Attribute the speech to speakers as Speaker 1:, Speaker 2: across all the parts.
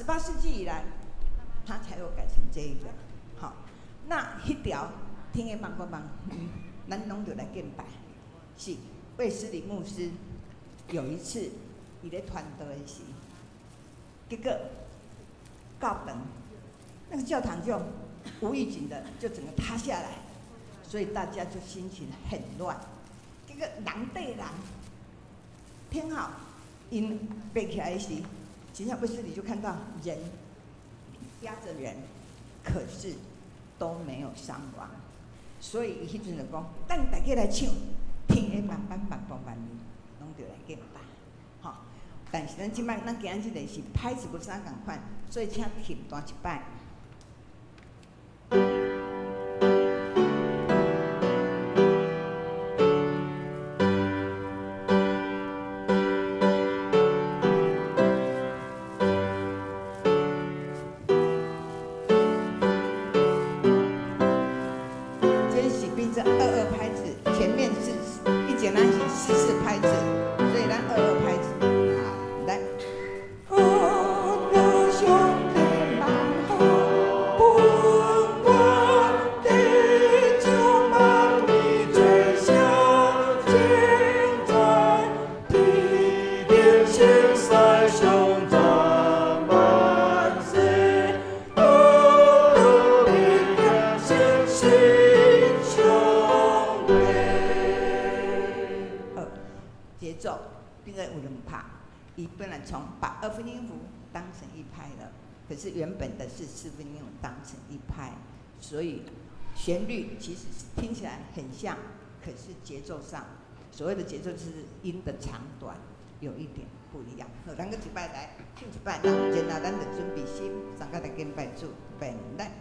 Speaker 1: 18世纪以来，它才有改成这一个。好，那迄条天的芒果芒，咱拢就来敬拜。是卫斯理牧师有一次，伊咧传道的时，结果教堂那个教堂就无预警的就整个塌下来，所以大家就心情很乱。这个人对人，天好，因背起来时，真正卫斯理就看到人压着人，可是都没有伤亡，所以伊迄阵就讲，咱大家来唱，天的万万万邦万民，拢着来敬拜，吼。但是咱即摆咱今仔日个是拍子不啥共款，所以请停弹一摆。可是原本的是4分音符当成一拍，所以旋律其实听起来很像，可是节奏上，所谓的节奏就是音的长短有一点不一样。好，咱个一摆来唱一摆，然后咱就准备心，上个来敬拜主，备来。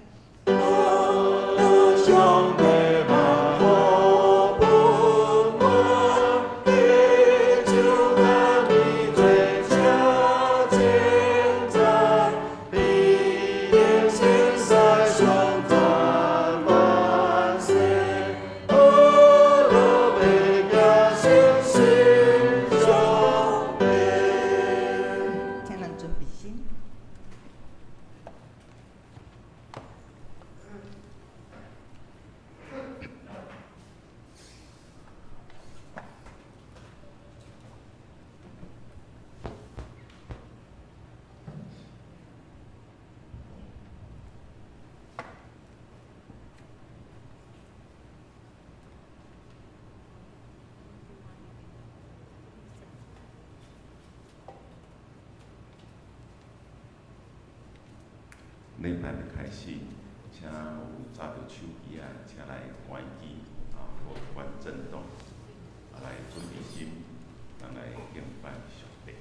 Speaker 2: 礼拜的开始，请有抓着手机啊，请来关机啊，或关震动，来准备心，咱来敬拜上帝。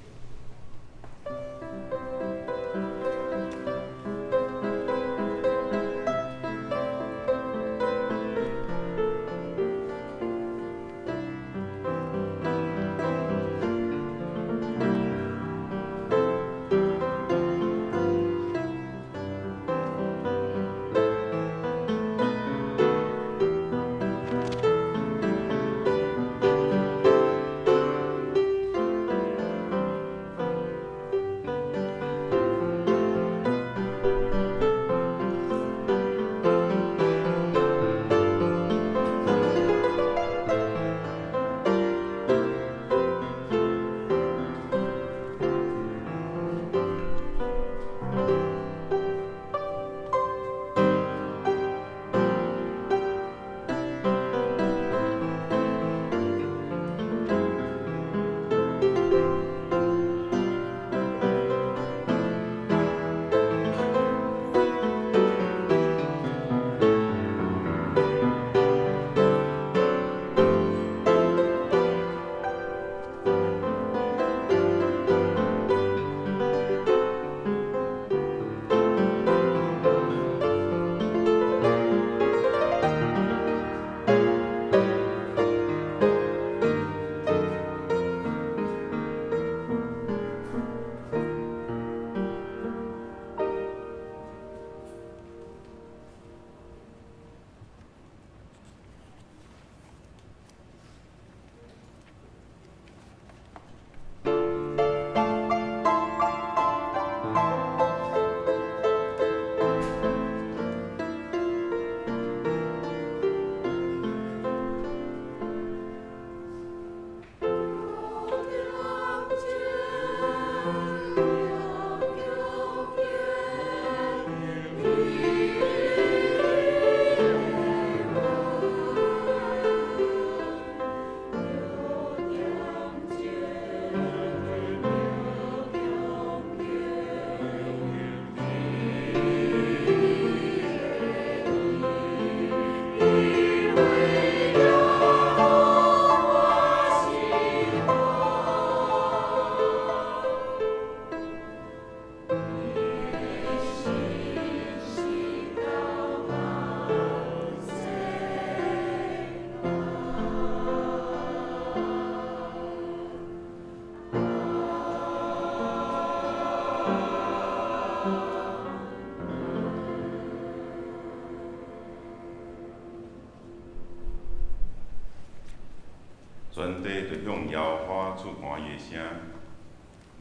Speaker 2: 到出欢喜的声，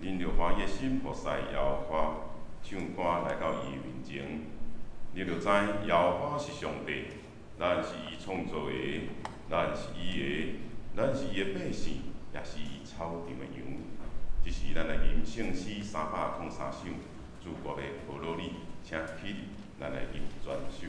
Speaker 2: 恁着欢喜的心菩萨耶和华唱歌来到伊面前。你着知耶和华是上帝，咱是伊创造的，咱是伊的，咱是伊的百姓，也是伊草场的羊。这是咱来吟圣诗303首，主歌的波罗尼，请起立，咱来吟全首。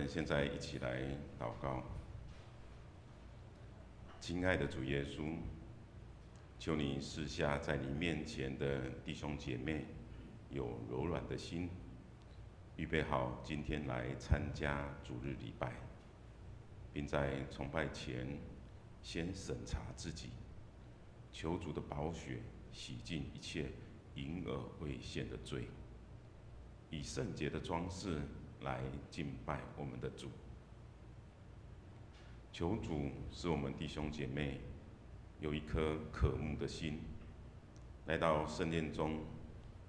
Speaker 2: 现在一起来祷告。亲爱的主耶稣，求你赐下在你面前的弟兄姐妹有柔软的心，预备好今天来参加主日礼拜，并在崇拜前先审查自己，求主的宝血洗净一切隐而未现的罪，以圣洁的装饰来敬拜我们的主。求主使我们弟兄姐妹有一颗渴慕的心，来到圣殿中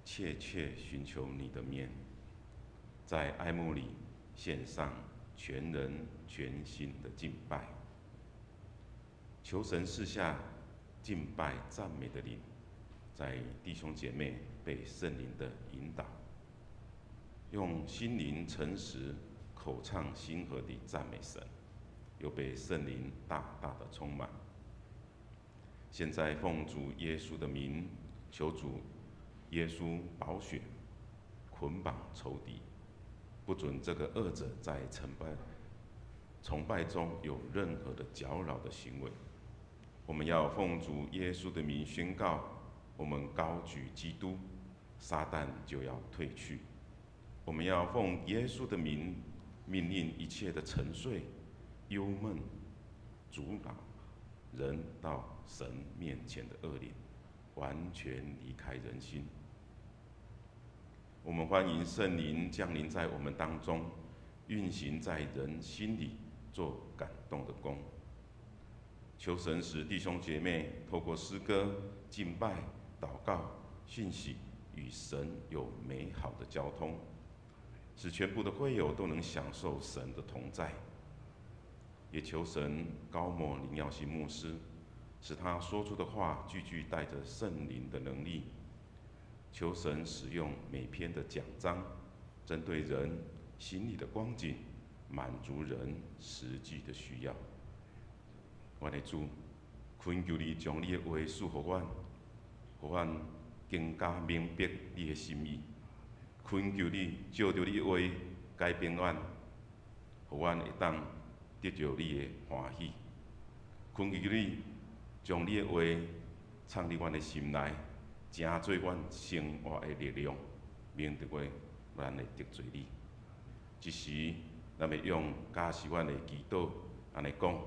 Speaker 2: 切切寻求你的面，在爱慕里献上全人全心的敬拜。求神赐下敬拜赞美的灵，在弟兄姐妹被圣灵的引导，用心灵诚实、口唱心和地赞美神，又被圣灵大大的充满。现在奉主耶稣的名，求主耶稣宝血捆绑仇敌，不准这个恶者在崇拜中有任何的搅扰的行为。我们要奉主耶稣的名宣告：我们高举基督，撒旦就要退去。我们要奉耶稣的名命令一切的沉睡、忧闷、阻挠人到神面前的恶灵，完全离开人心。我们欢迎圣灵降临在我们当中，运行在人心里，做感动的工。求神使弟兄姐妹透过诗歌、敬拜、祷告、信息，与神有美好的交通，使全部的会友都能享受神的同在。也求神高抹林耀新牧师，使他说出的话句句带着圣灵的能力。求神使用每篇的讲章，针对人心里的光景，满足人实际的需要。我的主，恳求你将你的话赐予阮，互阮更加明白你的心意。恳求你照着你的话改变阮，互阮会当得着你的欢喜。恳求你将你的话藏伫阮的心内，成做阮生活的力量，免得咱会得罪你。一时，咱要用假使阮的祈祷，安尼讲：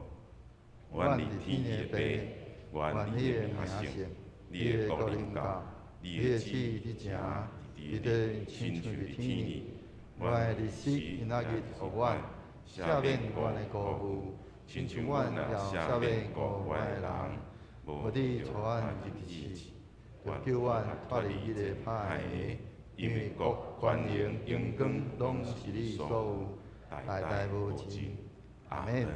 Speaker 2: 愿你天地的爸，愿你的名圣，你的国临到，你的旨意伫正，伫地亲像伫天里。阮的日时今仔日互阮，赦免阮的过负，亲像阮也赦免过我的人。无你带阮入地狱，就叫阮脱离迄个歹的，因为国、权、能、荣光，拢是你所有，代代无尽。阿门。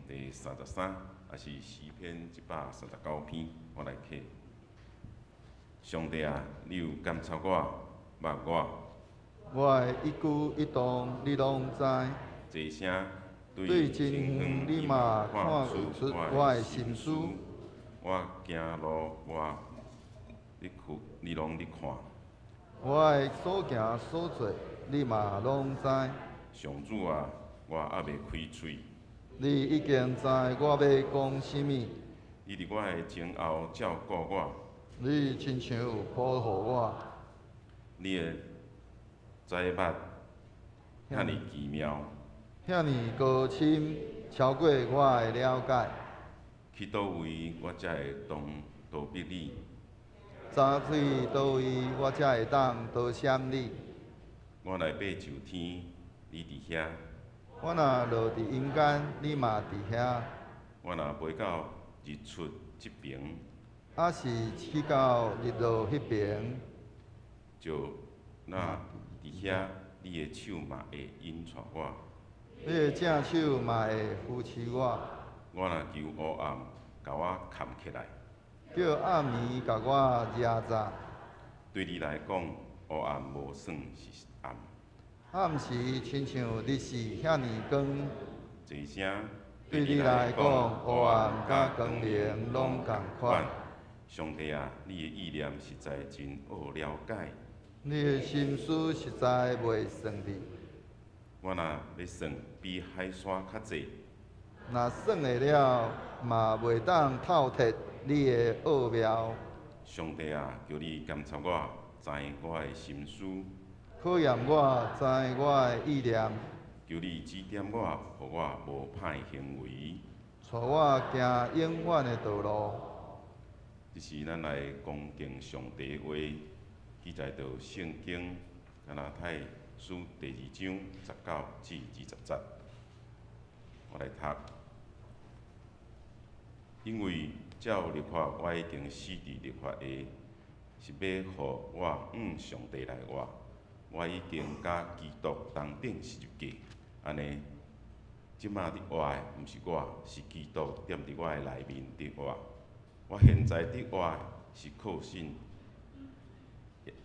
Speaker 2: 第33，也是诗篇139篇，我来起。上帝啊，你有监察我、捌我。
Speaker 3: 我的一举一动，你拢知。
Speaker 2: 这声
Speaker 3: 对真远，你嘛看出我的心思。
Speaker 2: 我行路，你拢看。
Speaker 3: 我的所行所做，你嘛拢知。
Speaker 2: 上主啊，我还未开嘴。
Speaker 3: 你已经知我要讲啥物。
Speaker 2: 你伫我的前后照顾我。
Speaker 3: 你亲像有保护我。
Speaker 2: 你的知目遐尼奇妙，
Speaker 3: 遐尼高深，超过我的了解。
Speaker 2: 去倒位我才会逃避你？
Speaker 3: 早去倒位我才会当逃闪你？
Speaker 2: 我若爬就天，你伫遐。
Speaker 3: 我若落伫阴间，你嘛伫遐。
Speaker 2: 我若飞到日出这边，
Speaker 3: 还是去到日落迄边，
Speaker 2: 就那伫遐，你的手嘛会引带我。
Speaker 3: 你的正手嘛会扶持我。
Speaker 2: 我若求黑暗，甲我藏起来。
Speaker 3: 叫暗暝甲我遮罩。
Speaker 2: 对你来讲，黑暗无算是暗。
Speaker 3: 暗时亲像日是遐尼光。
Speaker 2: 一声
Speaker 3: 对你来讲，黑暗甲光明拢共款。
Speaker 2: 上帝啊，你的意念实在真好了解。
Speaker 3: 你的心思实在袂算哩。
Speaker 2: 我若要算比海沙较济，
Speaker 3: 若算会了，嘛袂当透彻你的奥妙。
Speaker 2: 上帝啊，求你监察我，知我的心思。
Speaker 3: 考验我，知我的意念。
Speaker 2: 求你指点我，互我无歹行为。
Speaker 3: 带我行永远的道路。
Speaker 2: 这是咱来恭敬上帝的话，记载到圣经加拉太书第2章19至20节。我来读。因为照律法，我已经死伫律法下，是要互我上帝来活。我已经甲基督同顶十字架，安尼，即马伫活的毋是我，是基督踮伫我的内面伫活。我现在伫活的是靠信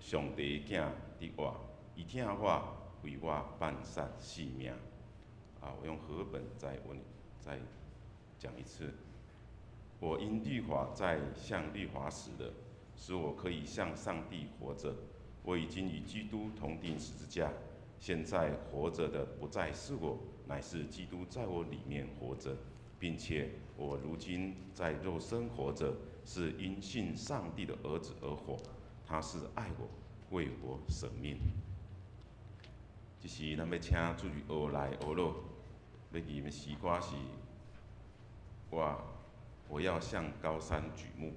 Speaker 2: 上帝的囝伫活，伊疼我，为我放下性命。我用和本再讲一次。我因律法在向律法死了，使我可以向上帝活着。我已经与基督同钉十字架，现在活着的不再是我，乃是基督在我里面活着，并且我如今在肉身活着，是因信上帝的儿子而活。他是爱我，为我舍命。这是咱要请主学来学落，要念的诗歌是我要向高山举目。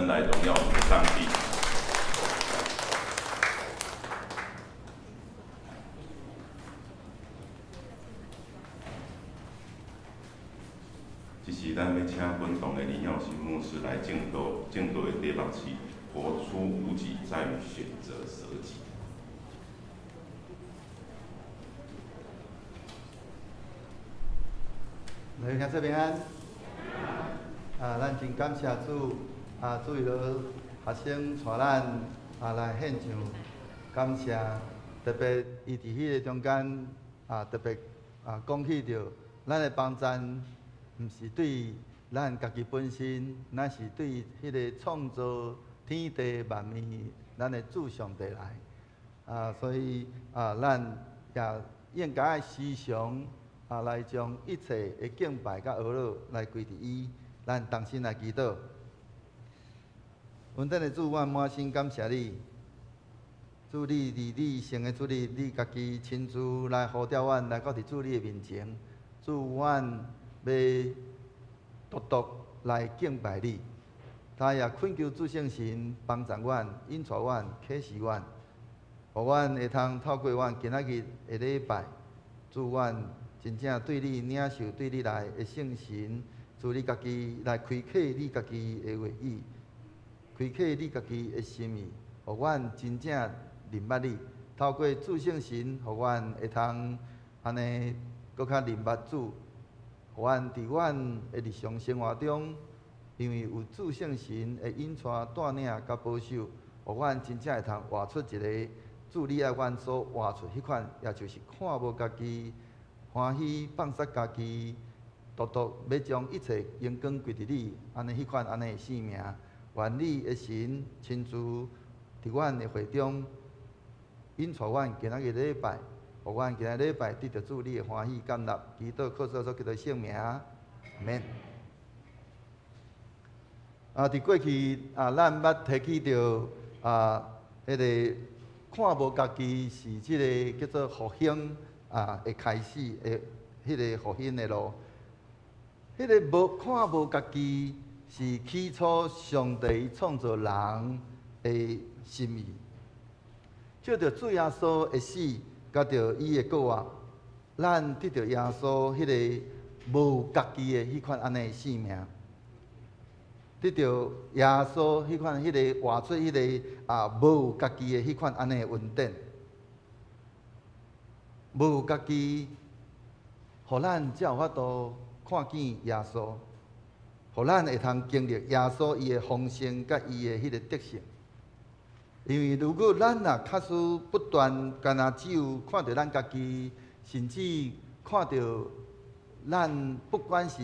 Speaker 2: 来荣耀我们的上帝。这是咱要请本堂的林耀新牧师来敬祷的第6期，活出无己在于选择舍己。
Speaker 3: 来，兄弟平安。咱真感谢主，主为了学生带咱来献上感谢，特别伊伫迄个中间特别讲起着咱的帮赞，毋是对咱家己本身，乃是对迄个创造天地万物咱的主上帝来。所以咱也应该时常来将一切的敬拜甲学乐来归伫伊。咱同心来祈祷，稳定的主，我满心感谢你。主，你伫你圣的主你家己亲自来呼召阮来到伫主你的面前。主，阮要独来敬拜你。他也恳求主圣神帮助阮、引带阮、启示阮，互阮会通透过阮今仔日的礼拜，主，阮真正对你领受对你来的圣神。主，你家己来开启你家己的话语，开启你家己的心意，互阮真正明捌你。透过主圣神，互阮会通安尼搁较明捌主，互阮伫阮的日常生活中，因为有主圣神的引带、带领甲保守，互阮真正会通活出一个主你爱阮所活出迄款，也就是看无家己欢喜放杀家己，独独要将一切荣光归伫你，安尼迄款安尼的性命，愿你的神亲自伫阮的会中引带阮今仔日礼拜，互阮今仔礼拜得到主你的欢喜感纳，祈祷靠所叫做圣名，免。伫过去咱捌提起着迄个看无家己是即个叫做复兴的开始的迄个复兴的路。迄个看无家己是起初上帝创造人的心意，借着主耶稣的死，甲着伊的国活，咱得到耶稣迄个无家己的迄款安尼的性命。得到耶稣迄款迄个活出迄个无家己的迄款安尼的恩典，无家己，互咱才有法度看见耶稣，互咱会通经历耶稣伊的丰盛甲伊的迄个德性。因为如果咱确实不断干只有看到咱家己，甚至看到咱不管是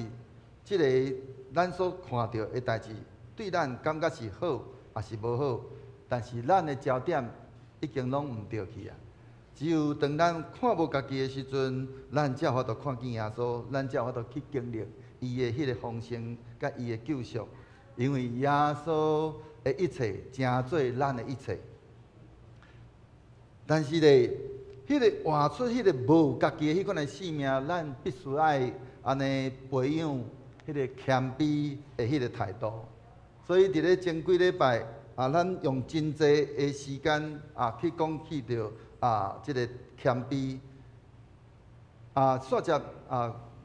Speaker 3: 即个咱所看到的代志，对咱感觉是好还是无好，但是咱的焦点已经拢毋对去啊。只有当咱看无家己的时阵，咱才有法度看见耶稣，咱才有法度去经历伊的迄个丰盛甲伊的救赎。因为耶稣的一切成做咱的一切。但是咧，迄个活出迄个无家己的迄款的性命，咱必须爱安尼培养迄个谦卑的迄个态度。所以伫咧前几礼拜咱用真济的时间去讲起着即个谦卑煞接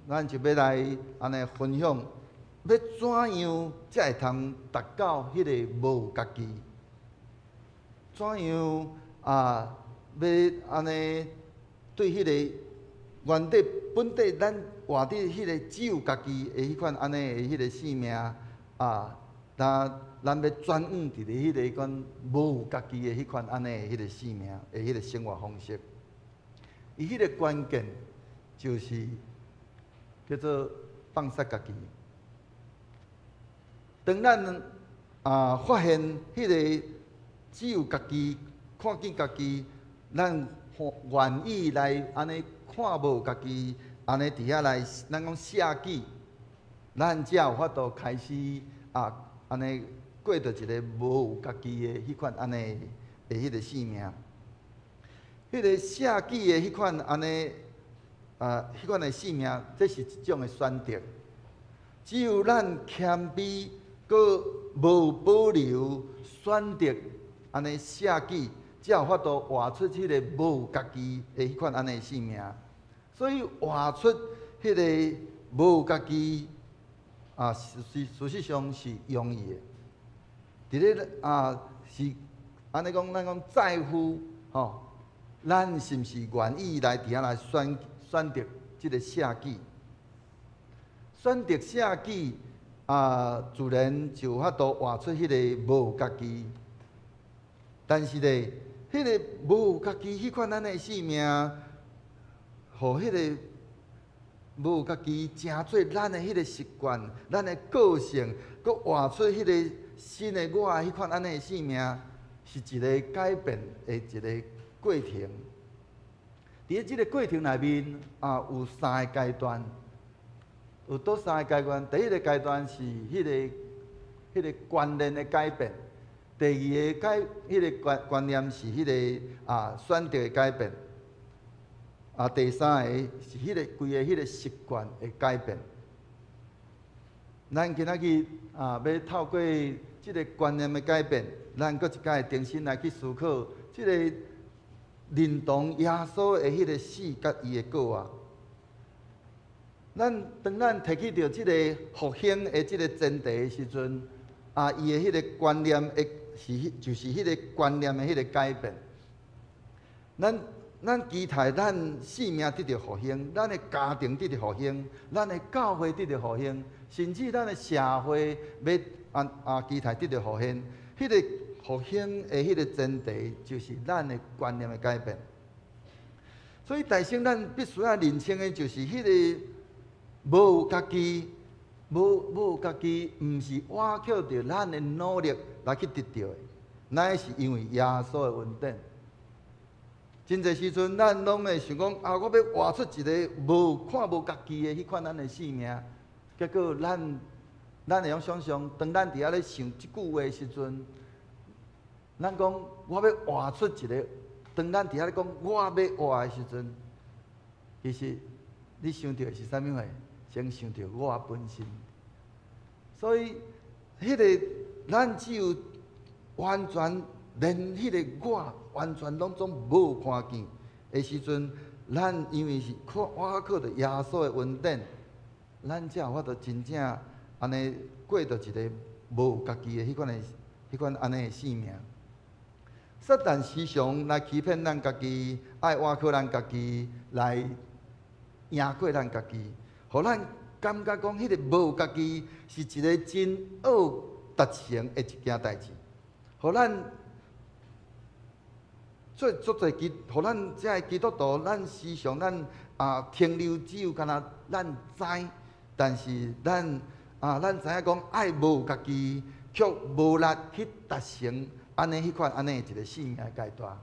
Speaker 3: 咱就要来安尼分享，要怎样才会通达到迄个无家己？怎样要安尼对迄个原底本底咱活伫迄个只有家己的迄款安尼的迄个性命咱要转换伫咧迄个款无家己的迄款安尼的迄个性命的迄个生活方式，伊迄个关键就是叫做放杀家己。当咱发现迄个只有家己看见家己，咱愿意来安尼看无家己，安尼伫遐来，咱讲舍己，咱才有法度开始安尼过着一个无有家己的迄款安尼的迄个性命。迄个舍己的迄款安尼迄款的性命，这是一种的选择。只有咱谦卑，搁无保留，选择安尼舍己，才有法度活出迄个无家己的迄款安尼性命。所以活出迄个无家己事实上是容易的。伫咧是安尼讲，咱讲在乎咱是毋是愿意来伫遐来选择即个舍己？选择舍己自然就有法度活出迄个无家己。但是咧，迄个无家己迄款咱的性命，互迄个无家己成做咱的迄个习惯，咱的个性，佮活出迄个新的我迄款安尼的性命，是一个改变的一个过程。伫咧即个过程内面有三个阶段，有倒三个阶段。第一个阶段是迄个观念的改变。第二个迄个观念是迄个选择的改变，第三个是迄个规个迄个习惯的改变。咱今仔日要透过即个观念的改变，咱搁一摆重新来去思考即个认同耶稣的迄个死甲伊的果啊。当咱提起着即个复兴的即个前提的时阵，伊的迄个观念的就是迄个观念的迄个改变。咱期待咱性命得到复兴，咱的家庭得到复兴，咱的教会得到复兴，甚至咱的社会要期待得到复兴。迄个复兴的迄个前提，就是咱的观念的改变。所以大圣咱必须要认清的，就是迄个无有家己，无有家己，毋是倚靠着咱的努力来去得到的，乃是因为耶稣的恩典。真侪时阵，咱拢会想讲啊，我要活出一个看无家己的迄款咱的性命，结果咱会用想象，当咱伫遐咧想即句话的时阵，咱讲我要活出一个，当咱伫遐咧讲我要活的时阵，其实你想到的是啥物货？先想到我本身。所以，迄个咱只有完全连迄个我完全拢总无看见的时阵，咱因为是我靠着耶稣的恩典，咱才有法度真正安尼过着一个无家己的迄款安尼的生命。撒旦时常来欺骗咱家己，爱倚靠咱家己来赢过咱家己，互咱感觉讲迄个无家己是一个真恶达成的一件代志，互咱做足侪互咱这个基督徒，咱时常停留只有敢若咱知，但是咱知影讲爱无家己，却无力去达成安尼迄款安尼一个生命的阶段。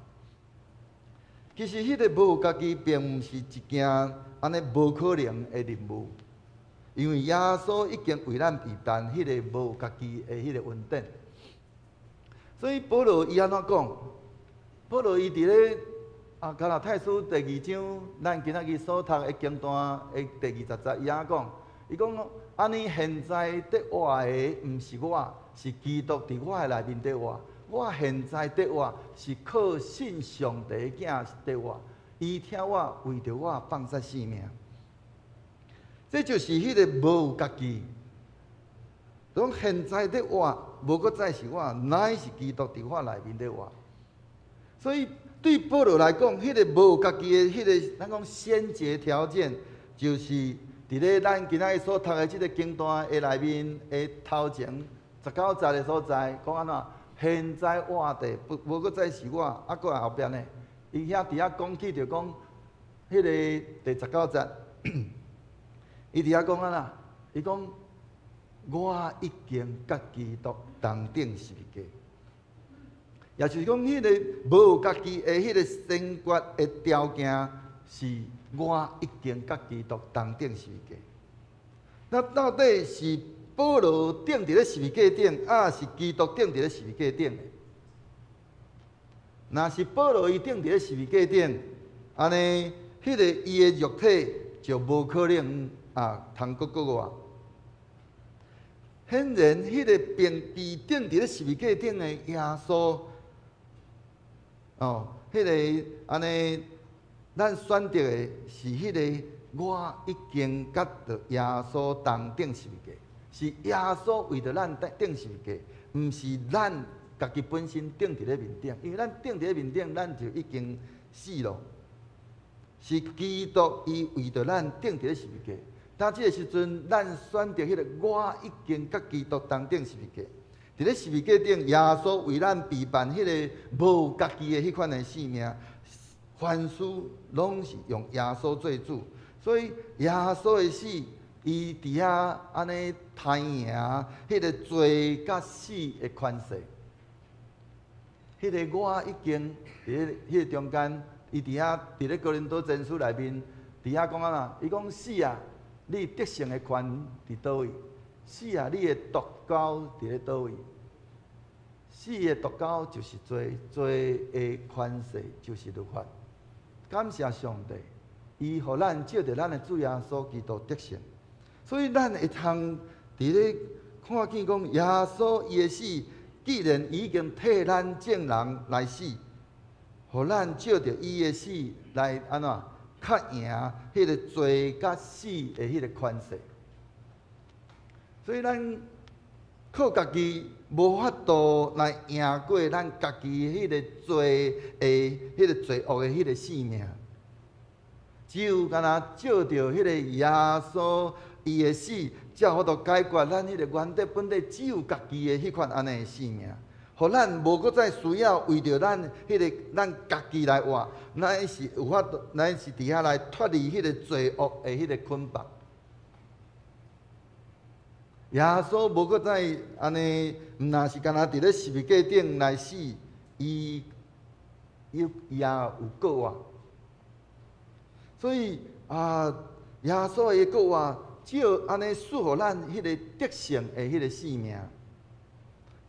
Speaker 3: 其实迄个无家己，并毋是一件安尼无可能的任务，因为耶稣已经为咱预备迄个无家己的迄个恩典。所以保罗伊安怎讲？保罗伊伫咧加拉太书第2章，咱今仔日所读的经段的第20节，伊安怎讲？伊讲安尼现在得活的，毋是我，是基督伫我的内面得活。我现在得活，是靠信上帝的囝得活。伊听我为着我放下性命，这就是迄个无有家己。讲现在得活，无搁再是我，乃是基督伫我内面得活。所以对保罗来讲，迄个无有家己的迄个咱讲先决条件，就是伫咧咱今仔日所读的即个经段的内面的头前19节的所在，讲安怎？现在活的无搁再是我，搁后边呢？伊遐伫遐讲起着讲，迄个第19节，伊伫遐讲安怎？伊讲我已经甲基督同顶十字架。也就是讲，迄个无有家己的迄个先决的条件，是我已经甲基督同顶十字架。那到底是保罗顶伫咧十字架顶，是基督顶伫咧十字架顶的？若是保罗伊顶伫咧十字架顶，安尼迄个伊的肉体就无可能通搁活。显然，迄个被顶伫咧十字架顶的耶稣。迄个安尼，咱选择的是迄个我已经甲着耶稣同顶十字架，是耶稣为着咱顶十字架，毋是咱家己本身顶伫咧面顶，因为咱顶伫咧面顶，咱就已经死咯。是基督伊为着咱顶伫咧十字架，当即个时阵，咱选择迄个我已经甲基督同顶十字架。伫咧十字架顶，耶稣为咱备办迄个无家己的迄款的生命，凡事拢是用耶稣做主，所以耶稣的死，伊伫遐安尼摊赢迄个罪甲死的权势。迄个我已经伫咧迄个中间，伊伫遐伫咧哥林多前书内面，伫遐讲啊，伊讲死啊，你得胜的权伫倒位？死啊！你的毒钩伫咧倒位？死的毒钩就是罪，罪的权势就是律法。感谢上帝，伊互咱借着咱的主耶稣基督得胜，所以咱会通伫咧看见讲耶稣伊的死，既然已经替咱证人来死，互咱借着伊的死来安怎较赢迄个罪甲死的迄个权势。所以咱靠家己无法度来赢过咱家己迄个罪的、迄个罪恶的迄个生命，只有干那照着迄个耶稣伊的死，才有法度解决咱迄个原底本底只有家己的迄款安尼的生命。互咱无搁再需要为着咱咱家己来活，咱是有法度，咱是伫遐来脱离迄个罪恶的迄个捆绑。耶稣无搁再安尼，毋若是干那伫咧十字架顶来死，伊也有过活。所以耶稣的过活，只要安尼赐互咱迄个得胜的迄个性命，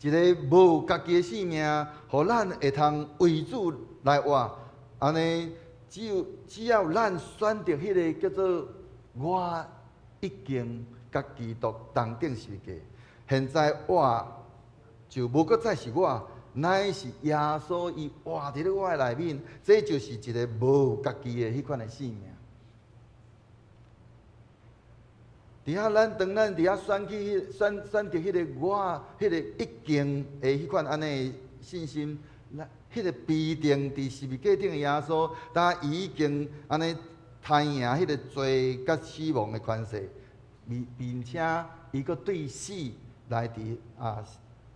Speaker 3: 一个无家己的性命，互咱会通为主来活。安尼只要咱选择迄个叫做我已经甲基督同定十字架，现在我就无搁再是我，乃是耶稣伊活伫咧我的内面，这就是一个无家己的迄款的性命。伫遐当咱伫遐选择迄个我，迄个已经的迄款安尼信心，迄个必定伫十字架顶的耶稣，他已经安尼摊赢迄个罪甲死亡的权势，并且伊阁对死来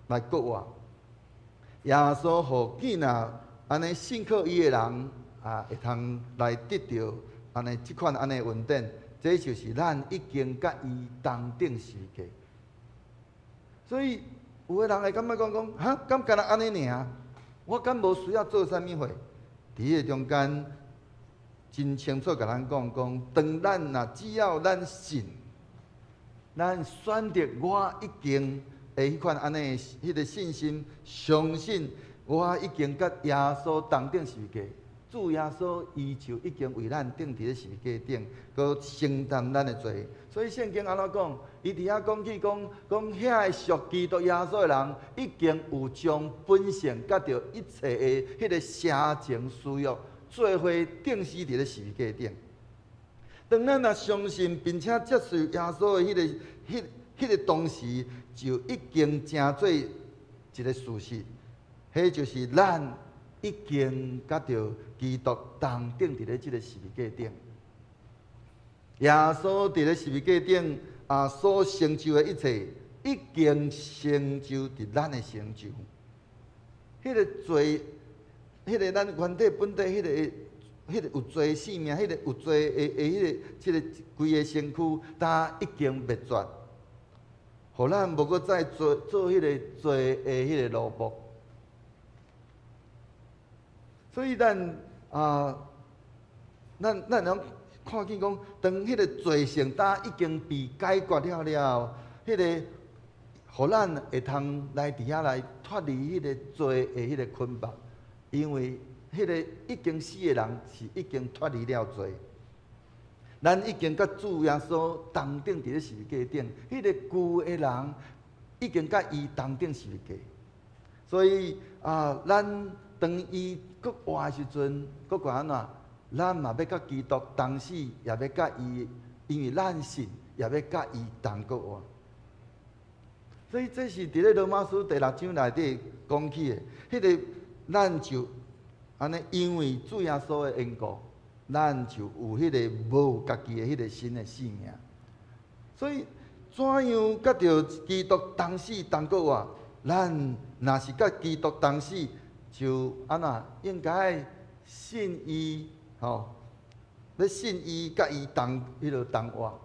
Speaker 3: 来过活。耶稣互囝仔安尼信靠伊的人会通来得到安尼即款安尼稳定。这就是咱已经甲伊同定十字架，所以有个人会感觉讲，敢干那安尼尔？我敢无需要做啥物货？伫迄个中间，真清楚甲咱讲，当咱只要咱信，咱选择我已经的迄款安尼迄个信心，相信我已经甲耶稣同定十字架。主耶稣伊就已经为咱钉伫咧十字架顶，佮承担咱的罪。所以圣经安怎讲？伊伫遐讲起讲遐个属基督耶稣的人，已经有将本性甲着一切的迄个邪情私欲，做伙钉死伫咧十字架顶。当咱若相信并且接受耶稣的迄个当时，就已经成做一个事实。迄就是咱已经甲着基督同定伫咧即个十字架顶，耶稣伫咧十字架顶所成就的一切，已经成就伫咱的成就。迄个罪，迄个咱原体本体，迄个有罪性命，迄个有罪的迄个即个规个身躯，它已经灭绝，互咱无搁再做迄个罪的迄个奴仆。所以咱能看见讲，当迄个罪性担已经被解决了，迄个，互咱会通来伫遐来脱离迄个罪的迄个捆绑，因为迄个已经死的人是已经脱离了罪，咱已经甲主耶稣同定伫咧十字架顶，迄个旧的人已经甲伊同定十字架，所以咱当伊搁活的时阵，搁管安怎？咱嘛要甲基督同死，也要甲伊，因为咱信，也要甲伊同搁活。所以这是伫咧罗马书第6章内底讲起的，迄个咱就安尼，因为主耶稣的缘故，咱就有迄个无家己的迄个新的性命。所以怎样甲着基督同死同搁活？咱若是甲基督同死，就安怎应该信伊，要信伊，甲伊同迄落同活。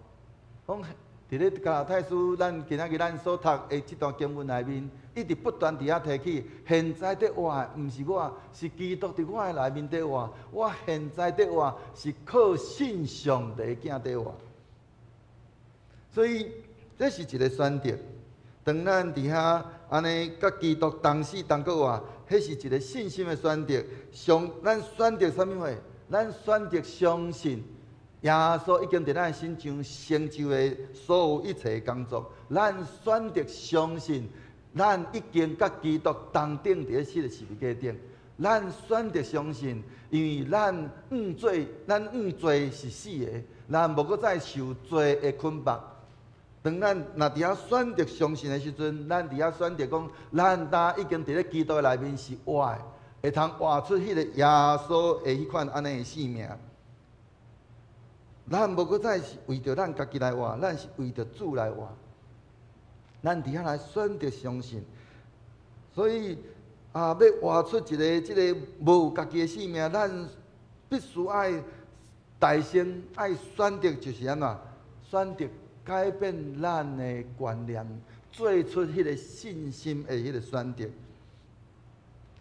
Speaker 3: 讲伫咧加拉太书，咱今仔日咱所读的即段经文内面，一直不断伫遐提起。现在伫活的，毋是我，是基督伫我的内面伫活。我现在伫活，是靠信上帝囝伫活。所以这是一个选择。当咱伫遐安尼甲基督同死同搁活，迄是一个信心的选择。咱选择啥物货？咱选择相信耶稣已经伫咱身上成就的所有一切工作。咱选择相信，咱已经甲基督同定伫咧十字架顶。咱选择相信，因为咱罪是死的，咱无搁再受罪的捆绑。当咱若伫遐选择相信的时阵，咱伫遐选择讲，咱已经伫咧基督内面是活的，会通活出迄个耶稣的迄款安尼的性命。咱无搁再是为着咱家己来活，咱是为着主来活。咱伫遐来选择相信，所以要活出一个即个无有家己的性命，咱必须爱大声爱选择，就是安怎选择改变咱的观念，做出迄个信心的迄个选择。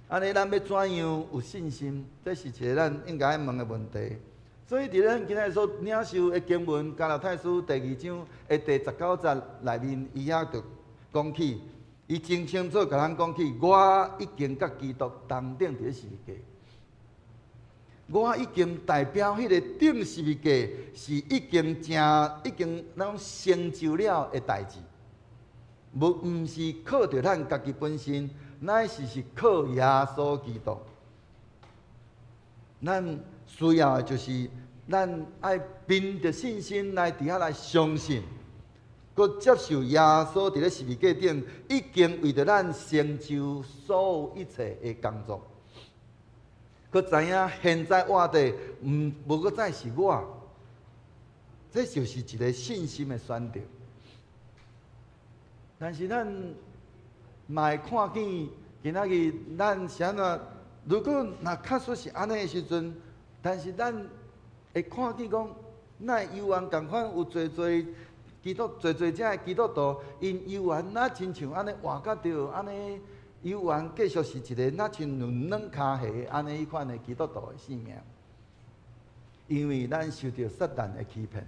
Speaker 3: 安尼，咱要怎样有信心？这是一个咱应该问的问题。所以，伫咱今日所领受的经文《加拉太书》第2章的第19节内面，伊遐就讲起，伊真清楚甲咱讲起，我已经甲基督同顶伫咧十字架，我已经代表迄个顶十字架是已经咱讲成就了的代志，毋是靠着咱家己本身。乃是靠耶稣基督，咱需要的就是咱爱凭着信心来伫遐来相信，佮接受耶稣伫咧十字架顶已经为着咱成就所有一切的工作，佮知影现在活地无佮再是我，这就是一个信心的选择。但是咱嘛会看见，今仔日咱是安怎？如果若确实是安尼的时阵，但是咱会看见讲，咱犹原共款有侪基督侪这的基督徒，因犹原若亲像安尼活甲着安尼，犹原继续是一个若亲像软脚鞋安尼迄款的基督徒的性命。因为咱受到撒旦的欺骗，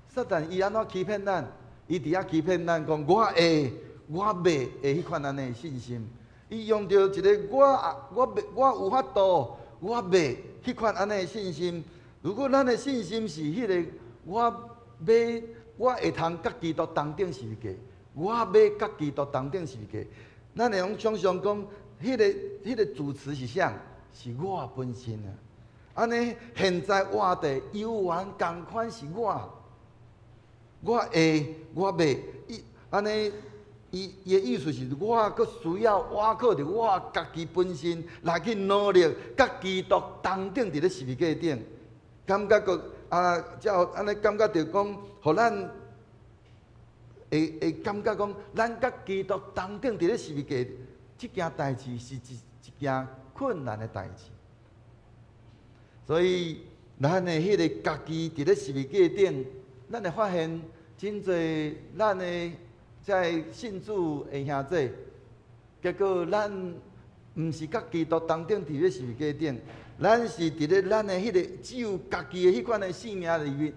Speaker 3: 撒旦伊安怎欺骗咱？伊伫遐欺骗咱讲我会。我袂的迄款安尼的信心，伊用着一个我有法度，我袂迄款安尼的信心。如果咱的信心是迄个我会通甲基督同顶十字架，我要甲基督同顶十字架，咱会用想象讲，迄个主词是啥？是我本身啊。安尼现在活地犹原共款是我会，我袂，安尼。伊的意思是我阁需要我靠着我家己本身来去努力，甲基督同顶伫咧十字架顶，感觉个才有安尼感觉着讲，互咱会感觉讲，咱甲基督同顶伫咧十字架，即件代志是一件困难的代志。所以咱的迄个家己伫咧十字架顶，咱会发现真侪咱的。在信主的兄弟，结果咱毋是甲基督同顶伫咧十字架顶，咱是伫咧咱的迄个只有家己的迄款的性命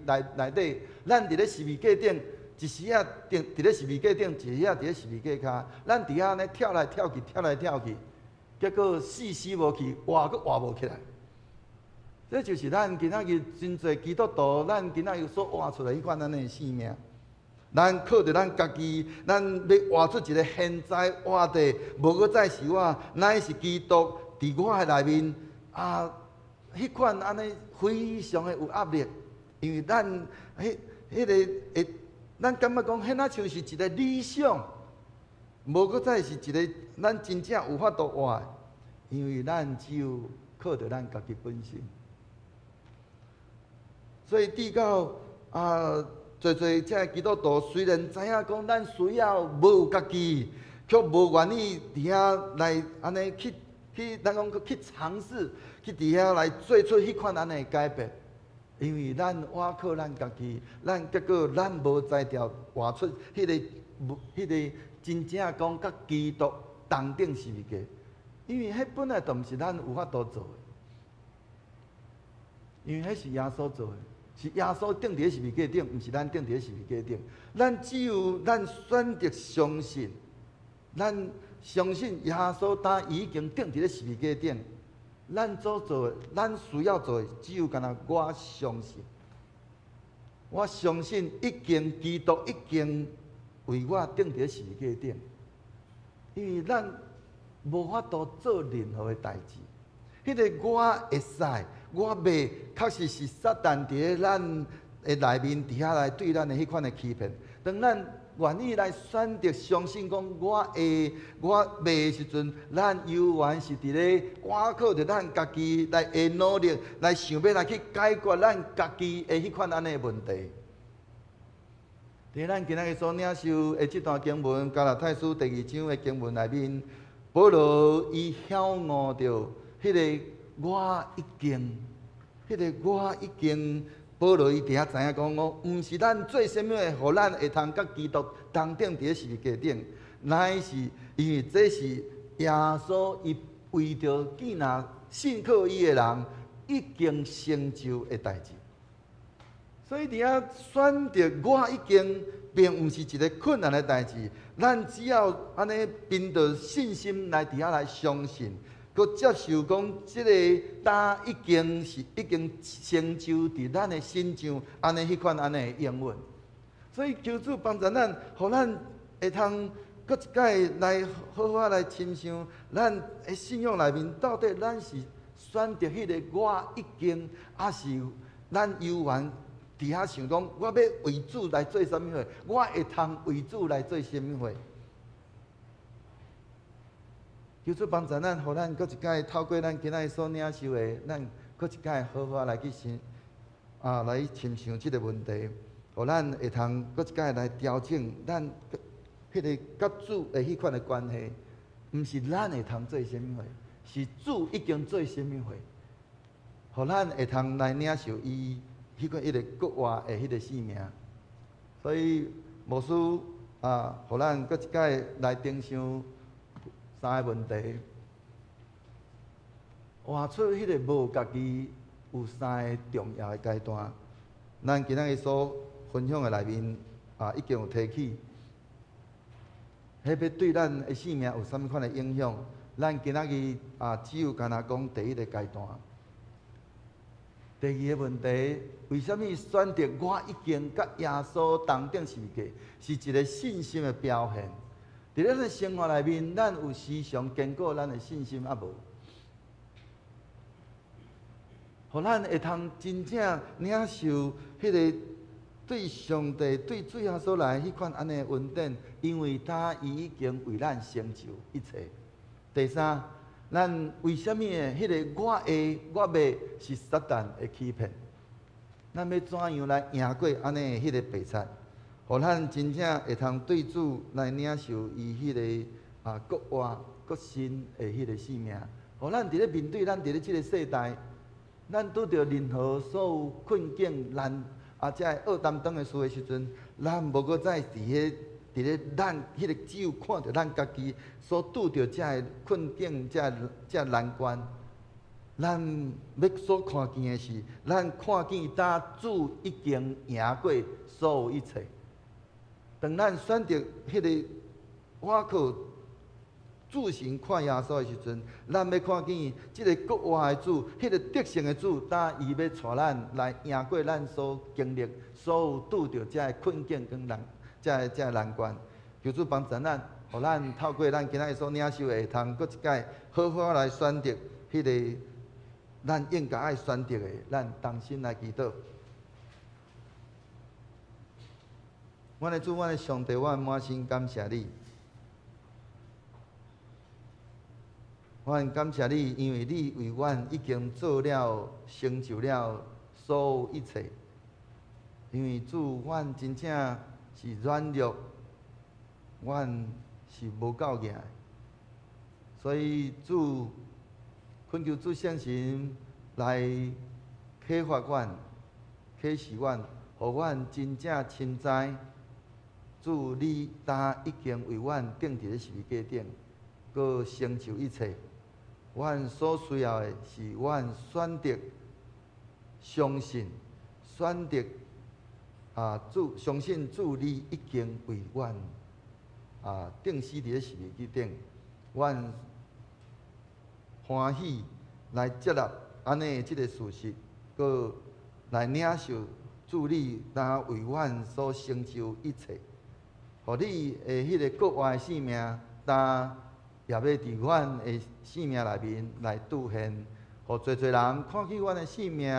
Speaker 3: 内底，咱伫咧十字架顶，一时啊伫咧十字架顶，一时啊伫咧十字架骹，咱伫遐安尼跳来跳去，结果死无去，活阁活无起来。这就是咱今仔日真侪基督徒，咱今仔日所活出来迄款安尼的性命。咱靠着咱家己，咱要活出一个现在活地，无搁再是我，乃是基督伫我的内面迄款安尼非常的有压力，因为咱迄个咱感觉讲，迄若像是一个理想，无搁再是一个咱真正有法度活的，因为咱只有靠着咱家己本身，所以直到侪这基督徒虽然知影讲咱需要无有家己，却无愿意伫遐来安尼咱讲去尝试，去伫遐来做出迄款安尼的改变。因为我靠咱家己，结果咱无才调活出迄个真正讲甲基督同顶十字架，因为迄本来就毋是咱有法度做的，因为迄是耶稣做的。是耶稣钉伫咧十字架顶，毋是咱钉伫咧十字架顶。咱只有咱选择相信，咱相信耶稣他已经钉伫咧十字架顶。咱所做的，咱需要做的，只有干那我相信。我相信基督已经为我钉伫咧十字架顶，因为咱无法度做任何的代志。迄个我会使。我袂确实是撒旦伫咧咱的内面伫遐来对咱的迄款的欺骗。当咱愿意来选择相信讲我袂的时阵，咱犹原是伫咧我靠着咱家己来会努力来想要来去解决咱家己的迄款安尼的问题。伫咱今仔日所领受的即段经文《加拉太书》第2章的经文内面，保罗伊晓悟着迄个我已经，迄个我已经。保罗伊伫遐知影讲，我毋是咱做啥物的，互咱会通甲基督同顶伫咧十字架顶，乃是因为这是耶稣伊为着见那信靠伊的人已经成就的代志。所以伫遐选择我已经，并毋是一个困难的代志，咱只要安尼凭着信心来伫遐来相信。佮接受讲，即个答已经成就伫咱的心上，安尼迄款安尼的应允。所以求主帮助咱，互咱会通佮一摆来好好来亲像咱的信仰内面，到底咱是选择迄个我已经，还是咱犹原伫遐想讲，我要为主来做啥物货？我会通为主来做啥物货？求主帮助咱，互咱搁一摆透过咱今仔所领受的，咱搁一摆好好来去来亲像即个问题，互咱会通搁一摆来调整咱迄个甲主的迄款的关系，毋是咱会通做啥物货，是主已经做啥物货，互咱会通来领受伊迄个国活的迄个生命。所以牧师互咱搁一摆来定想。三个问题，画出迄个无家己有三个重要的阶段。咱今仔日所分享的内面已经有提起，迄要对咱的生命有啥物款的影响？咱今仔日只有干那讲第一个阶段。第二个问题，为什么选择我已经甲耶稣同顶十字架，是一个信心的表现？伫咱的生活内面，咱有时常坚固咱的信心啊无？互咱会通真正领受迄个对上帝、对主耶稣来迄款安尼的恩典，因为他已经为咱成就一切。第三，咱为什么迄个我袂是撒旦的欺骗？咱要怎样来赢过安尼的迄个白菜？互咱真正会通对主来领受伊迄个国活、国新的迄个生命。互咱伫咧面对咱伫咧即个世代，咱拄着任何所有困境难遮恶担当的事的时阵，咱无搁再伫咧咱迄个只有看着咱家己所拄着遮个困境、遮难关。咱要所看见的是，咱看见主已经赢过所有一切。当咱选择迄个我靠主神看耶稣的时阵，咱要看见即个国活的主，迄个得胜的主，伊要带咱来赢过咱所经历、所有拄着遮个困境跟遮个难关。求主帮助咱，互咱透过咱今仔日所领受的，会通搁一摆好好来选择迄个咱应该爱选择的，咱同心来祈祷。阮的主，阮的上帝，阮满心感谢你。阮感谢你，因为你为阮已经做了、成就了所有一切。因为主，阮真正是软弱，阮是无够硬，所以主恳求主圣神来启发阮、启示阮，互阮真正亲知。主，你已经为阮钉伫咧十字架顶，搁成就一切。阮所需要的是，阮选择相信，选择主，相信主，你已经为阮钉死伫咧十字架顶。阮欢喜来接纳安尼即个事实，搁来领受主，你为阮所成就一切。互你的迄个国活的生命，也要伫阮的生命内面来兑现，互侪人看见阮的生命，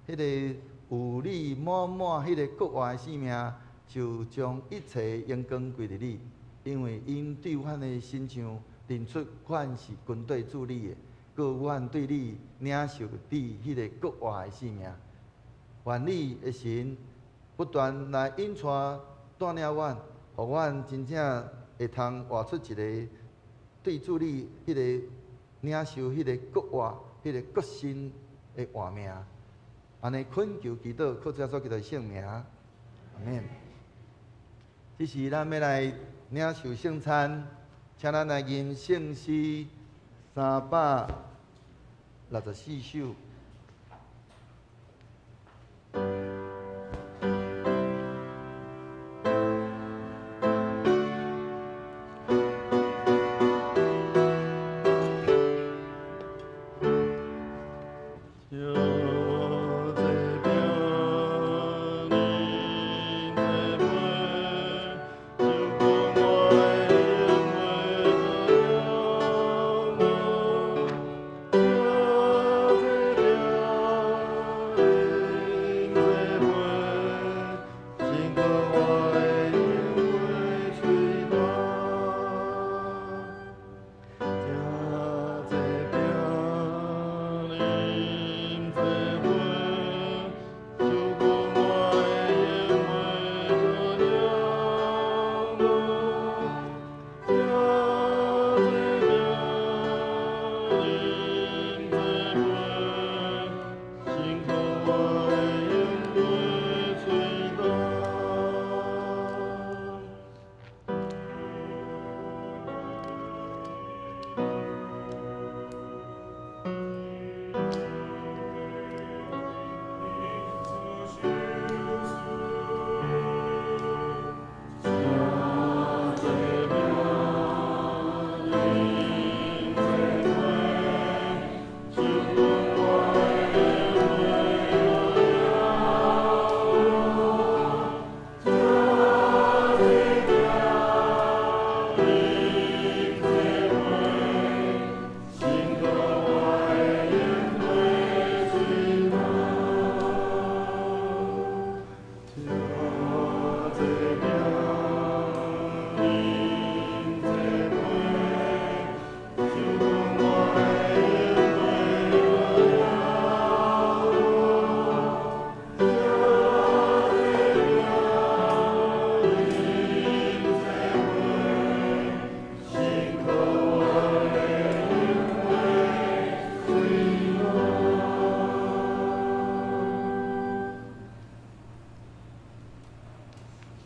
Speaker 3: 迄个有你满满迄个国活的生命，就将一切荣光归伫你，因为因对阮的心上认出阮是军队主理的，搁阮对你领受你迄个国活的生命。愿你的神不断来引带领阮。互阮真正会通活出一个对主你迄个领受迄个国话、迄个国心的话命，安尼恳求祈祷，靠主耶稣基督的圣名，阿免。这是咱要来领受圣餐，请咱来吟圣诗364首。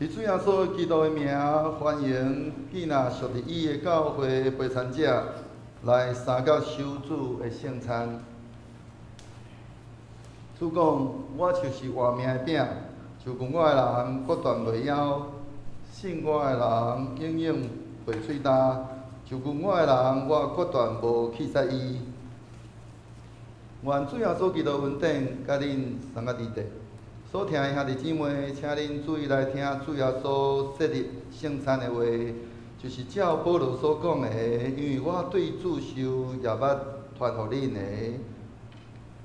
Speaker 3: 以主耶稣基督的名，欢迎记纳属伫伊的教会陪参者来参加守主的圣餐。主讲：我就是活命的饼，就讲我的人决断袂枵，信我的人永远袂喙焦，就讲我的人我决断无弃杀伊。愿主耶稣基督恩典甲恁同甲伫地。所听的兄弟姊妹，请恁注意来听主耶稣设立圣餐的话，就是照保罗所讲的，因为我对主受也捌传互恁的，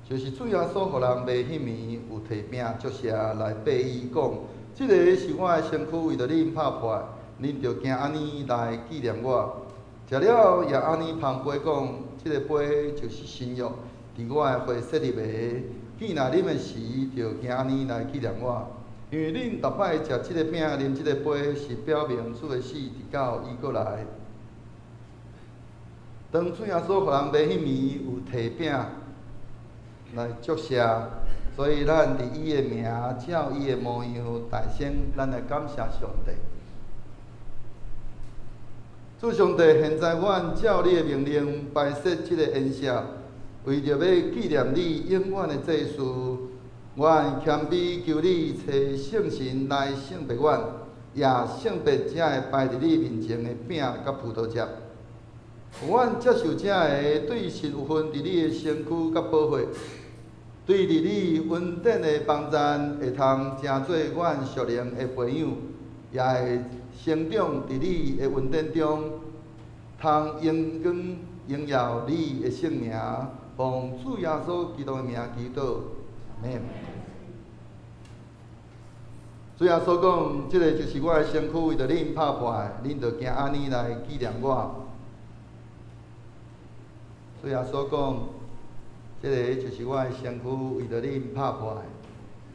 Speaker 3: 就是主耶稣互人卖迄暝有摕饼祝谢来拜伊讲，即个是我的身躯为着恁拍破，恁着行安尼来纪念我。食了也安尼捧杯讲，即个杯就是新约，伫我的会设立的。见若啉的时，就行安尼来纪念我，因为恁逐摆食即个饼、啉即个杯，是表明主的死直到伊过来。当主耶稣互人卖迄暝有摕饼来祝谢，所以咱伫伊的名，照伊的模样，大声咱来感谢上帝。主上帝，现在阮照你的命令摆设即个宴席。为着要纪念你永远的祭祀，阮谦卑求你找圣神来圣别阮，也圣别这个摆伫你面前的饼甲葡萄汁。阮接受这个对神有份伫你的身躯甲保护，对伫你恩典的帮赞，会通成做阮属灵的朋友，也会成长伫你的恩典中，通荣光荣耀你的圣名。奉主耶稣基督的名祈祷，阿免。主耶稣讲，即个就是我的身躯，为着恁拍破的，恁着行安尼来纪念我。主耶稣讲，即个就是我的身躯，为着恁拍破的，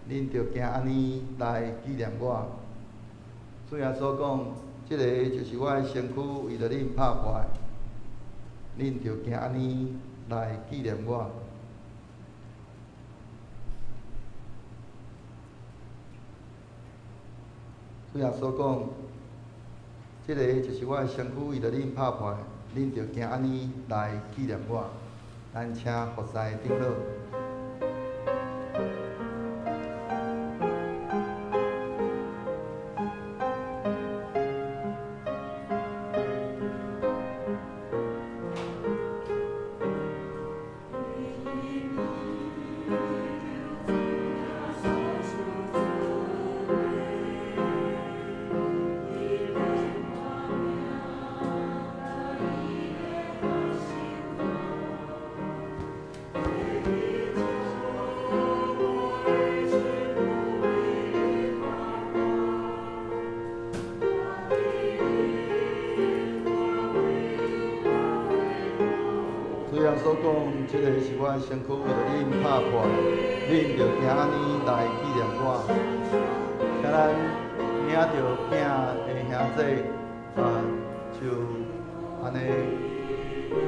Speaker 3: 恁着行安尼来纪念我。主耶稣讲，即个就是我的身躯，为着恁拍破的，恁着行安尼来纪念我。主耶稣讲，即个就是我的身躯，为着恁拍破，恁着行安尼来纪念我。咱请服侍长老。主耶稣讲，即个是我的身躯，为着恁拍破，恁着行安尼来纪念我。请咱领着饼的兄弟，就安尼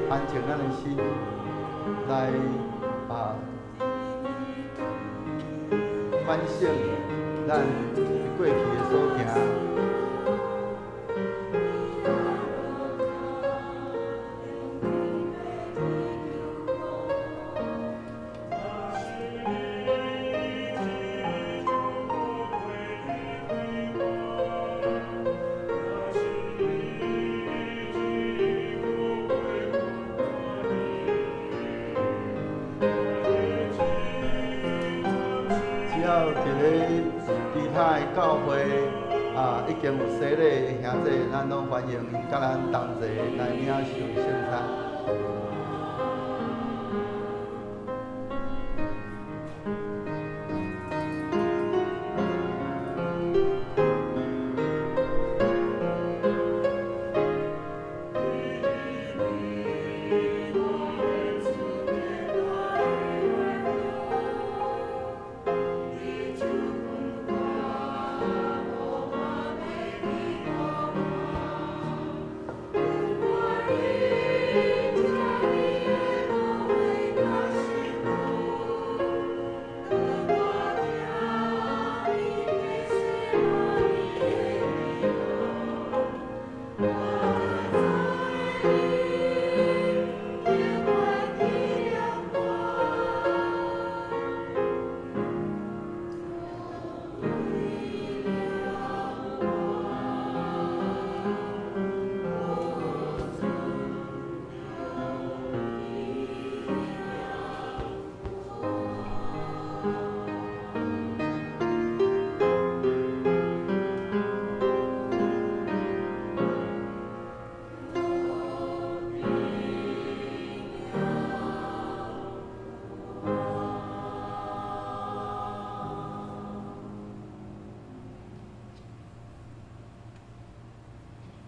Speaker 3: 安静咱的心，来反省咱过去的所行。教会已经有洗礼的兄弟，咱拢欢迎伊甲咱同齐来领受圣餐。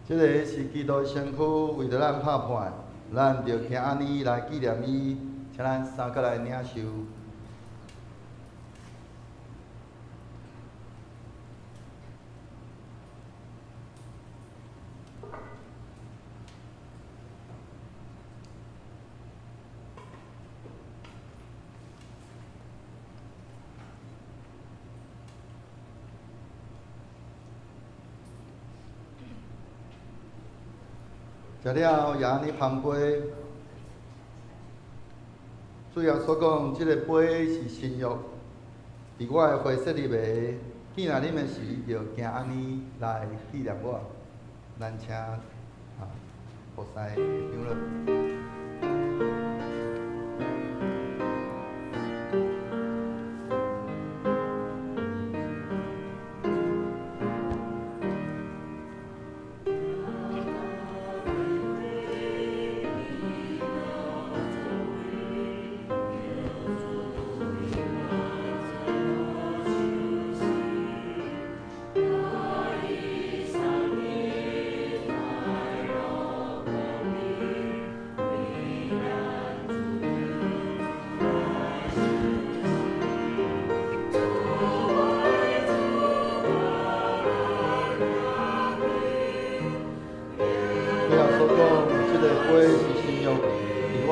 Speaker 3: 这个是基督身躯为着咱拍破，咱着行安尼来纪念伊，请咱三个来领受。食了也安尼捧杯，主耶稣讲，即个杯是新约，伫我的会室里面，见若恁的时，就行安尼来纪念我。咱请服侍长老。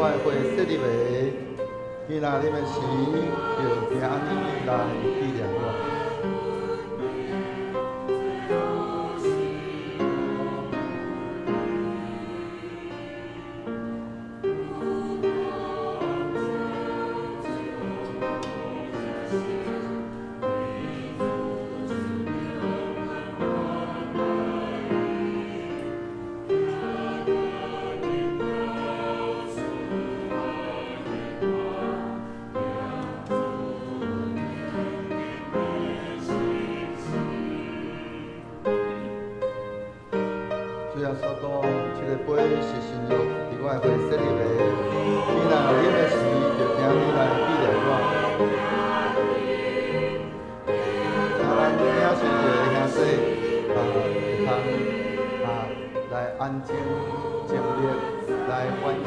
Speaker 3: 爱会设立为，今仔日的时，就今日来纪念我。主要所讲，这个杯是信约，伫我会设立的。你若啉的时，就请你来纪念我。咱领受着的兄弟，会通来安静、静力来反省。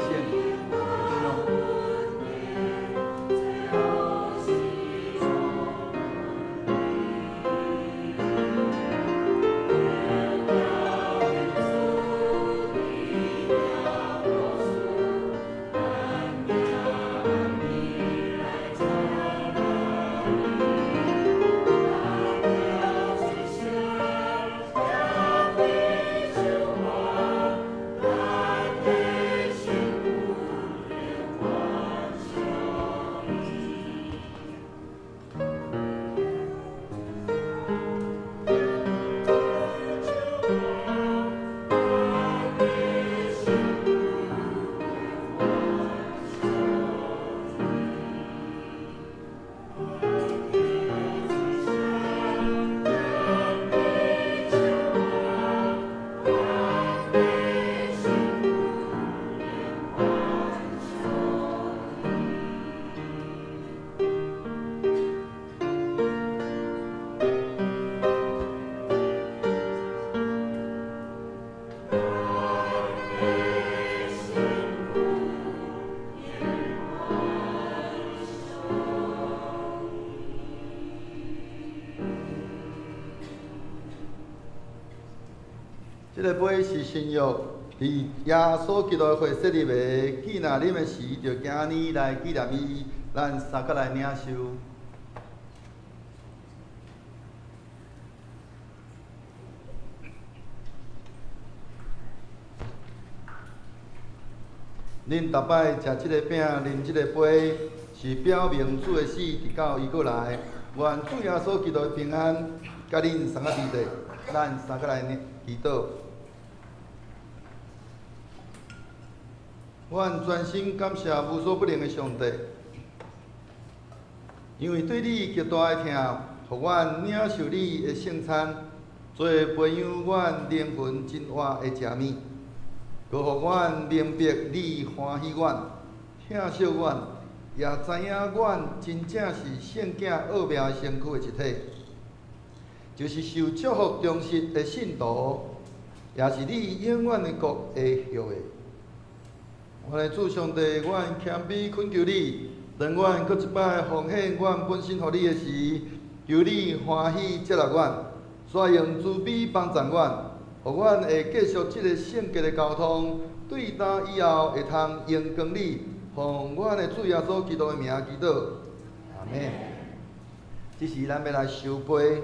Speaker 3: 这个杯是新约，伫耶稣基督会设立的，既然啉的时，就今日来纪念伊，咱三个来领受。恁逐摆食即个饼、啉即个杯，是表明主的死直到伊过来。愿主耶稣基督的平安，甲恁三个伫地，咱三个来祈祷。阮全心感谢无所不能的上帝，因为对你极大的疼，互阮领受你的圣餐，做培养阮灵魂真活的食物，佮互阮明白你欢喜阮、疼惜阮，也知影阮真正是圣囝奥妙身躯的一体，就是受祝福忠实的信徒，也是你永远的国的后裔。我来主上帝，阮谦卑恳求你，当阮搁一摆奉献阮本身互你的时，求你欢喜接纳阮，使用慈悲帮助阮，互阮会继续即个圣洁的交通，对答以后会通荣光你，奉阮的主耶稣基督的名祈祷，阿门。这是咱要来收杯。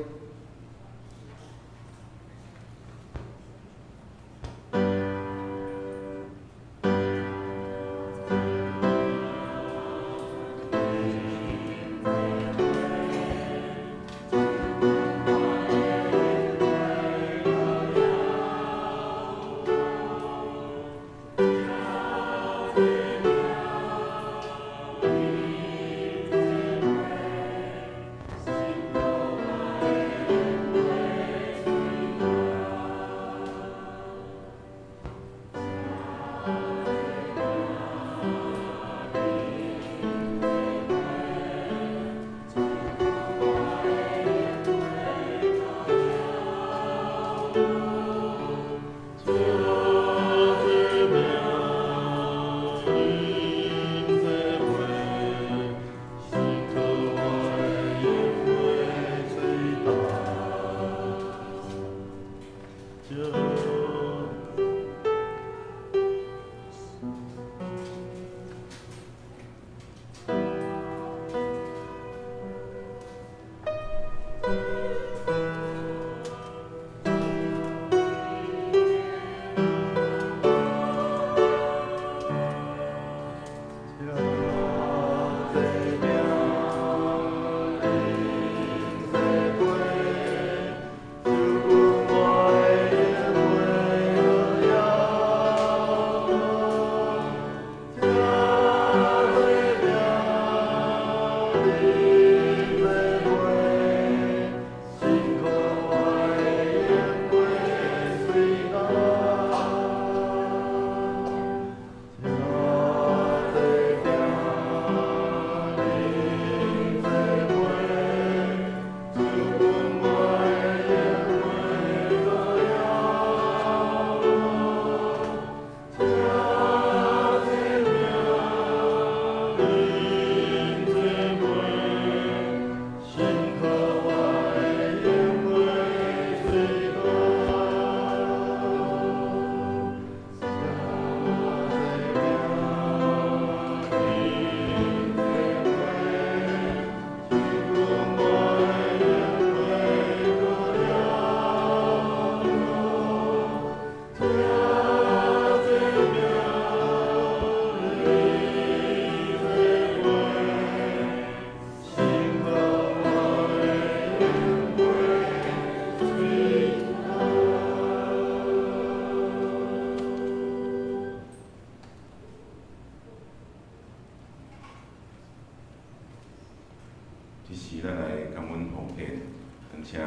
Speaker 2: 请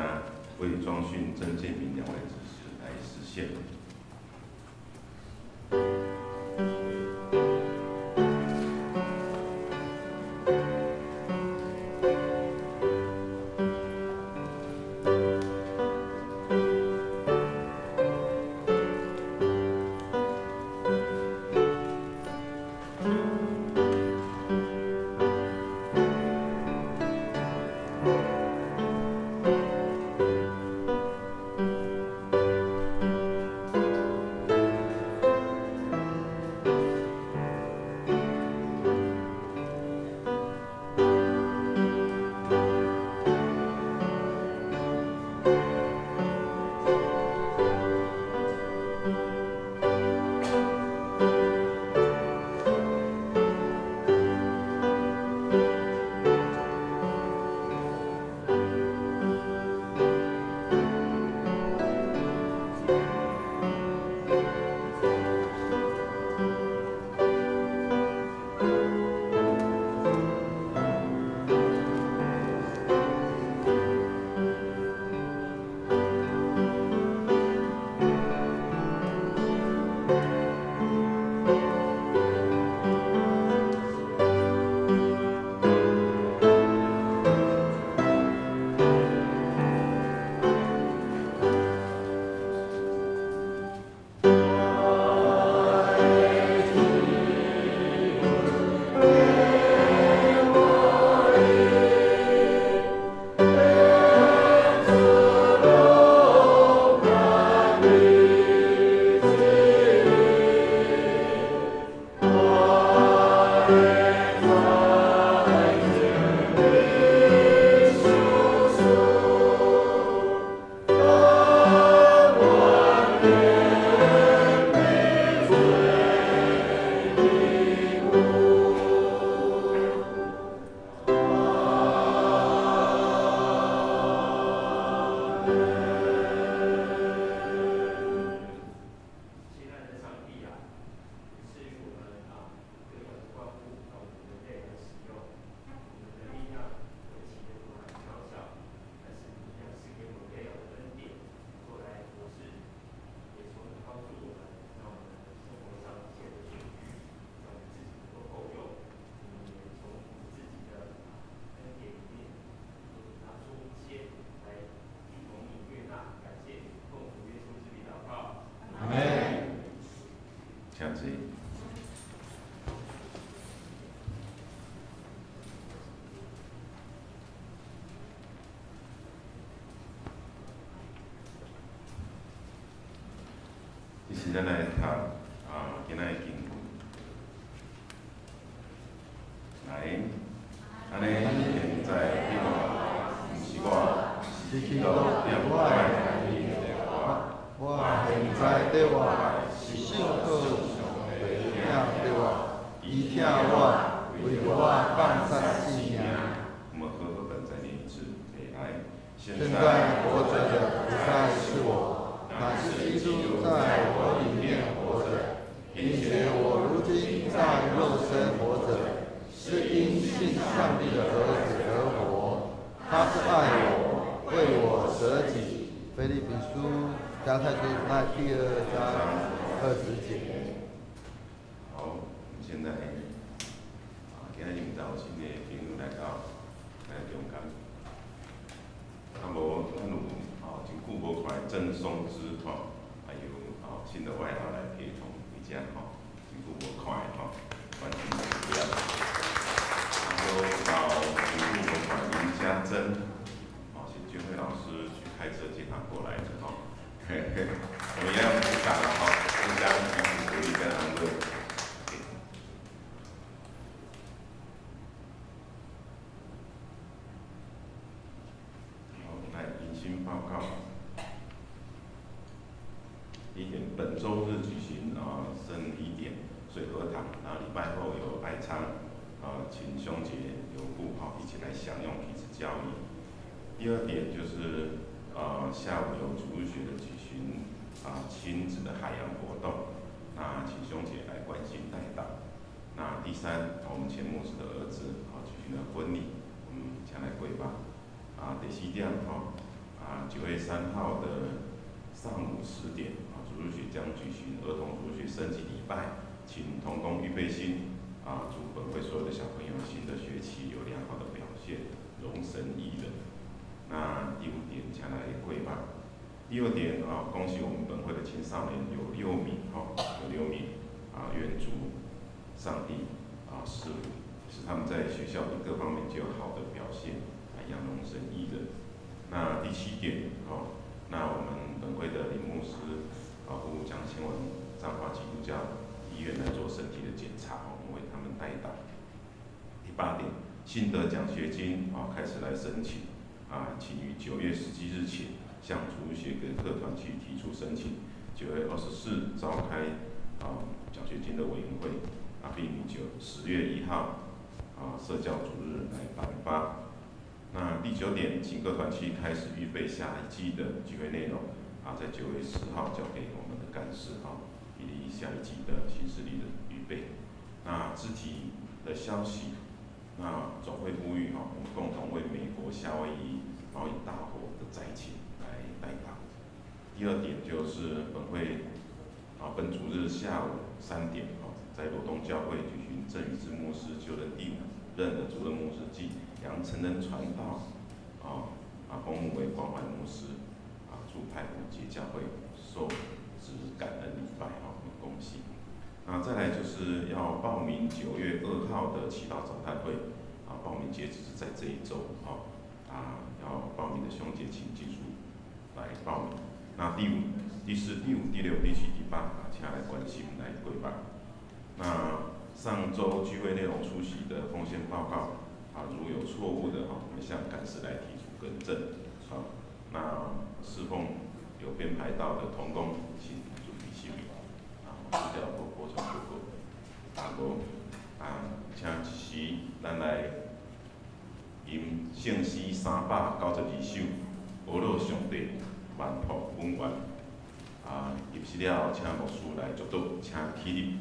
Speaker 2: 魏庄训、郑建明两位执事来实现。现在来读今仔的经文。来，安尼现在你我，毋是我，是基督点我的你我现在对我是信靠上帝领对我，伊听我，为我放下性命。我们和合本再念一次，来。现在活着的不再是我，乃是基督在我里面活着，并且我如今在肉身活着，是因信上帝的儿子而活。他是爱我，为我舍己。腓立比书加太书那第2章20节。好，我们现在今日唔知有新的朋友来到中间。无，咱有真久无看郑松之还有新的外劳来陪同回家真久无看完全不一样。然后真久无看林家珍，是军辉老师去开车接他过来的我们一样鼓掌互相彼此鼓励跟安慰。报告。第一点，本周日举行圣礼典水和堂，然后礼拜后有爱唱，请兄姐留步一起来享用彼此交易。第二点就是下午有主日学的举行亲子的海洋活动，那请兄姐来关心带导。那第三，我们前牧师的儿子举行了婚礼，我们前来跪拜。第四点9月3号的上午10点主日学将举行儿童主日学升级礼拜，请同工预备心祝本会所有的小朋友新的学期有良好的表现，荣神益人。那第5点，请来跪拜。第2点恭喜我们本会的青少年有6名愿主上帝使他们在学校的各方面就有好的表现，扬荣神益人。那第7点那我们本会的林牧师呼将前往彰化基督教医院来做身体的检查，我们为他们代祷。第8点，信德奖学金开始来申请请于9月17日前向主日学跟各团契提出申请，9月24召开奖学金的委员会并于10月1号社教主日来颁发。那第9点，请各团契开始预备下一季的聚会内容在9月10号交给我们的干事以利下一季的行事历的预备。那肢体的消息，那总会呼吁我们共同为美国夏威夷贸易大火的灾情来代祷。第2点就是本会本主日下午3点在罗东教会举行郑宇之牧师就任第5任的主任牧师暨杨承恩传道公牧为关怀牧师驻太湖节教会受职感恩礼拜我们恭喜。那再来就是要报名9月2号的祈祷早餐会报名截止是在这一周要报名的兄姐请记住来报名。那第4、第5、第6、第7、第8请来关心来跪拜。那上周聚会内容出席的奉献报告如有错误的我们向干事来提出更正。那侍奉有编排到的同工，请注意心意资料补充不够。请一时咱来吟圣诗392首，阿罗上帝万福永远。入时了，请牧师来祝祷，请起立。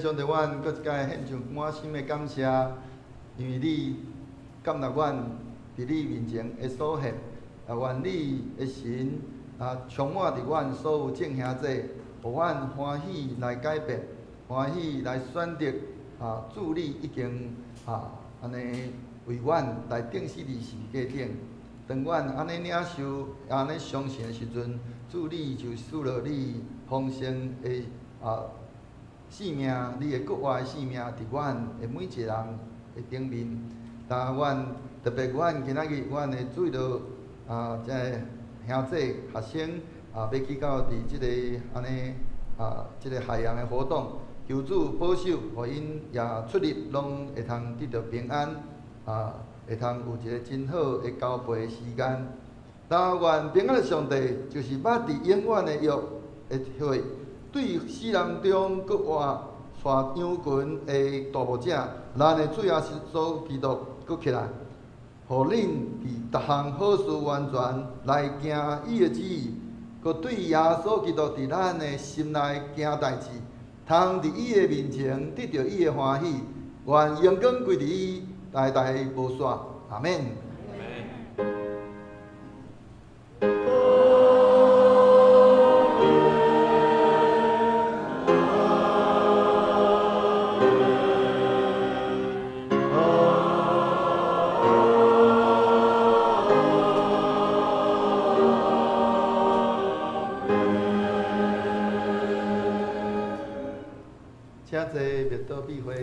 Speaker 3: 上帝，阮搁一届献上满心的感谢，因为你接纳阮伫你面前的所献，愿你的神充满伫阮所有正兄者，互阮欢喜来改变，欢喜来选择主你已经安尼为阮来定死伫十字架顶。当阮安尼领受、安尼相信的时阵，主你就赐落你丰盛的生命，你的国外的生命伫阮的每一个人的顶面。阮特别阮今仔日阮的水道即个兄弟学生要去到伫即个安尼即个海洋的活动，求主保守，互因也出入拢会通得到平安会通有一个真好的交配的时间。愿平安的上帝就是捌伫永远的约的会。对世人中搁活带羊群的大牧者，咱的主耶稣基督搁起来，互恁伫逐项好事完全来行伊的旨意，搁对耶稣基督伫咱的心内行代志，通伫伊的面前得到伊的欢喜，愿荣光归伫伊，代代无煞。阿免。请坐，谢，多必辉。